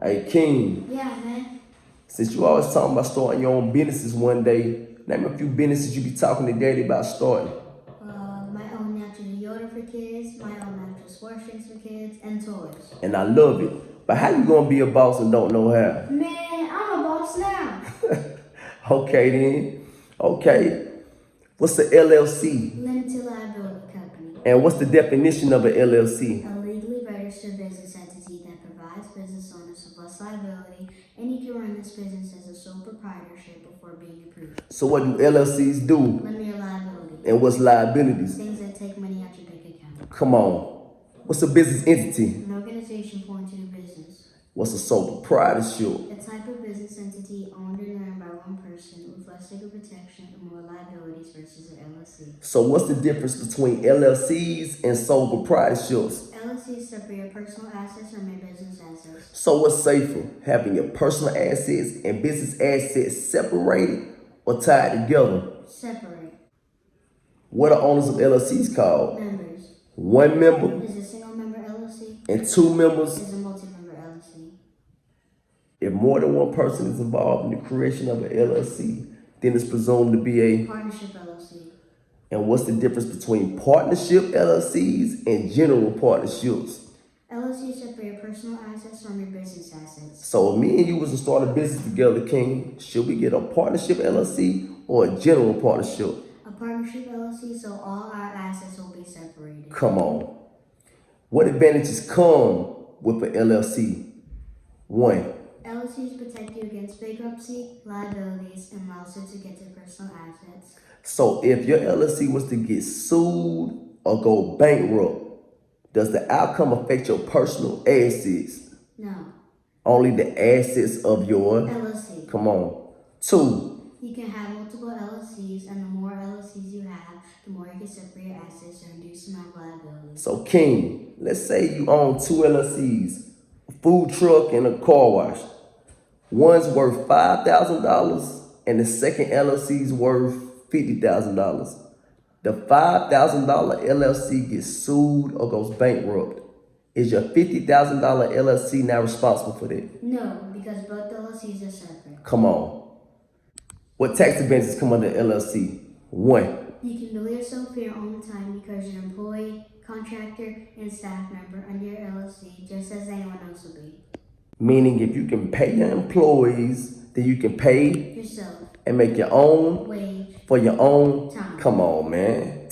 Hey, King, Yeah, man. since you always talking about starting your own businesses one day, name a few businesses you be talking to daddy about starting. My own natural yoga for kids, my own natural sports drinks for kids, and toys. And I love it. But how you gonna be a boss and don't know how? Man, I'm a boss now. Okay then. Okay. What's the LLC? Limited liability company. And what's the definition of an LLC? A legally registered business entity that provides business owners with less liability, and you can run this business as a sole proprietorship before being approved. So what do LLCs do? Limit your liability. And what's liabilities? Things that take money out your bank account. Come on. What's a business entity? An organization formed to do business. What's a sole proprietorship? A type of business entity owned and run by one person with less legal protection and more liabilities versus an LLC. So what's the difference between LLCs and sole proprietorships? LLCs separate your personal assets from your business assets. So what's safer, having your personal assets and business assets separated or tied together? Separate. What are owners of LLCs called? Members. One member Is a single member LLC? and two members. Is a multi-member LLC. If more than one person is involved in the creation of an LLC, then it's presumed to be a. Partnership LLC. And what's the difference between partnership LLCs and general partnerships? LLCs separate your personal assets from your business assets. So if me and you was to start a business together, King, should we get a partnership LLC or a general partnership? A partnership LLC, so all our assets will be separated. Come on. What advantages come with an LLC? One, LLCs protect you against bankruptcy, liabilities, and lawsuits against your personal assets. so if your LLC was to get sued or go bankrupt, does the outcome affect your personal assets? No. Only the assets of your. LLC. Come on. Two, You can have multiple LLCs, and the more LLCs you have, the more you can separate your assets and reduce the amount of liability. so King, let's say you own two LLCs, a food truck and a car wash. One's worth $5,000 and the second LLC's worth $50,000. The $5,000 LLC gets sued or goes bankrupt. Is your $50,000 LLC now responsible for that? No, because both LLCs are separate. Come on. What tax advantages come under LLC? One, You can bill yourself for your own time because you're an employee, contractor, and staff member under your LLC, just as anyone else will be. meaning if you can pay your employees, then you can pay Yourself. and make your own Wage. for your own. Time. Come on, man.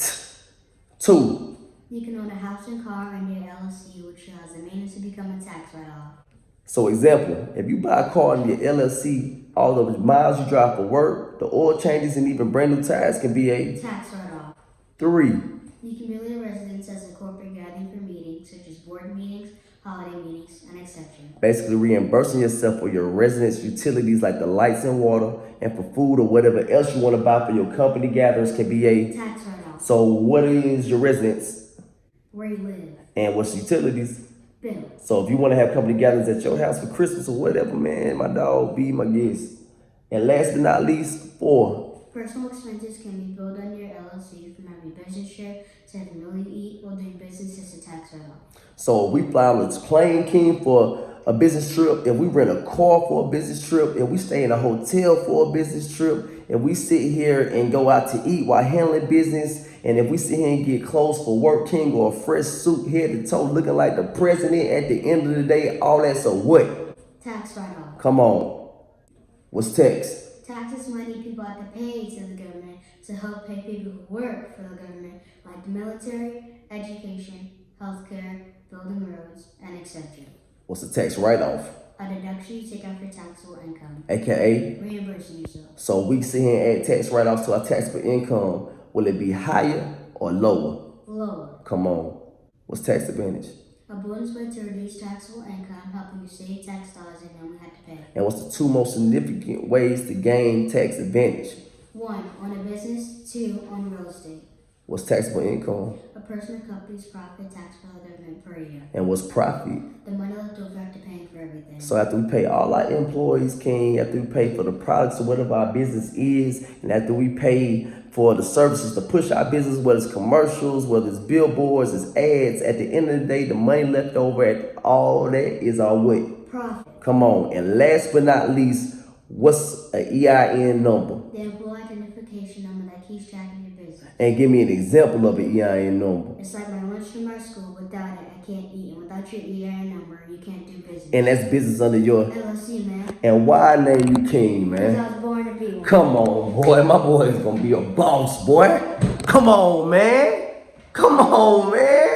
Two, You can own a house and car under your LLC, which allows the maintenance to become a tax write-off. so example, if you buy a car in your LLC, all the miles you drive for work, the oil changes, and even brand new tires can be a. Tax write-off. Three, You can bill your residence as a corporate gathering for meetings, such as board meetings, holiday meetings, and etc. basically reimbursing yourself for your residence utilities like the lights and water, and for food or whatever else you want to buy for your company gatherings can be a. Tax write-off. So what is your residence Where you live. and what's utilities? Bill. So if you want to have company gatherings at your house for Christmas or whatever, man, my dog, be my guest. And last but not least, four, Personal expenses can be billed under your LLC from every business trip to every meal you eat while doing business as a tax write-off. so if we fly on a plane, King, for a business trip, if we rent a car for a business trip, if we stay in a hotel for a business trip, if we sit here and go out to eat while handling business, and if we sit here and get clothes for work, King, or a fresh suit head to toe looking like the president at the end of the day, all that, so what? Tax write-off. Come on. What's tax? Tax is money people have to pay to the government to help pay people who work for the government, like the military, education, healthcare, building roads, and etc. What's the tax write-off? A deduction you take off your taxable income, AKA, reimbursing yourself. so we sit here and add tax write-offs to our taxable income. Will it be higher or lower? Lower. Come on. What's tax advantage? A bonus way to reduce taxable income, helping you save tax dollars you normally have to pay. And what's the two most significant ways to gain tax advantage? 1. On a business. 2. On real estate. What's taxable income? A person or company's profit taxed by the government per year. And what's profit? The money left over after paying for everything. So after we pay all our employees, King, after we pay for the products or whatever our business is, and after we pay for the services to push our business, whether it's commercials, whether it's billboards, it's ads, at the end of the day, the money left over at all that is our what? Profit. Come on. And last but not least, what's an EIN number? The employee identification number that keeps track of your business. And give me an example of an EIN number. It's like my lunch from our school. Without it, I can't eat. And without your EIN number, you can't do business. And that's business under your... LLC, man. And why I name you King, Because man? I was born to be one. Come on, boy. My boy is going to be a boss, boy. Come on, man. Come on, man.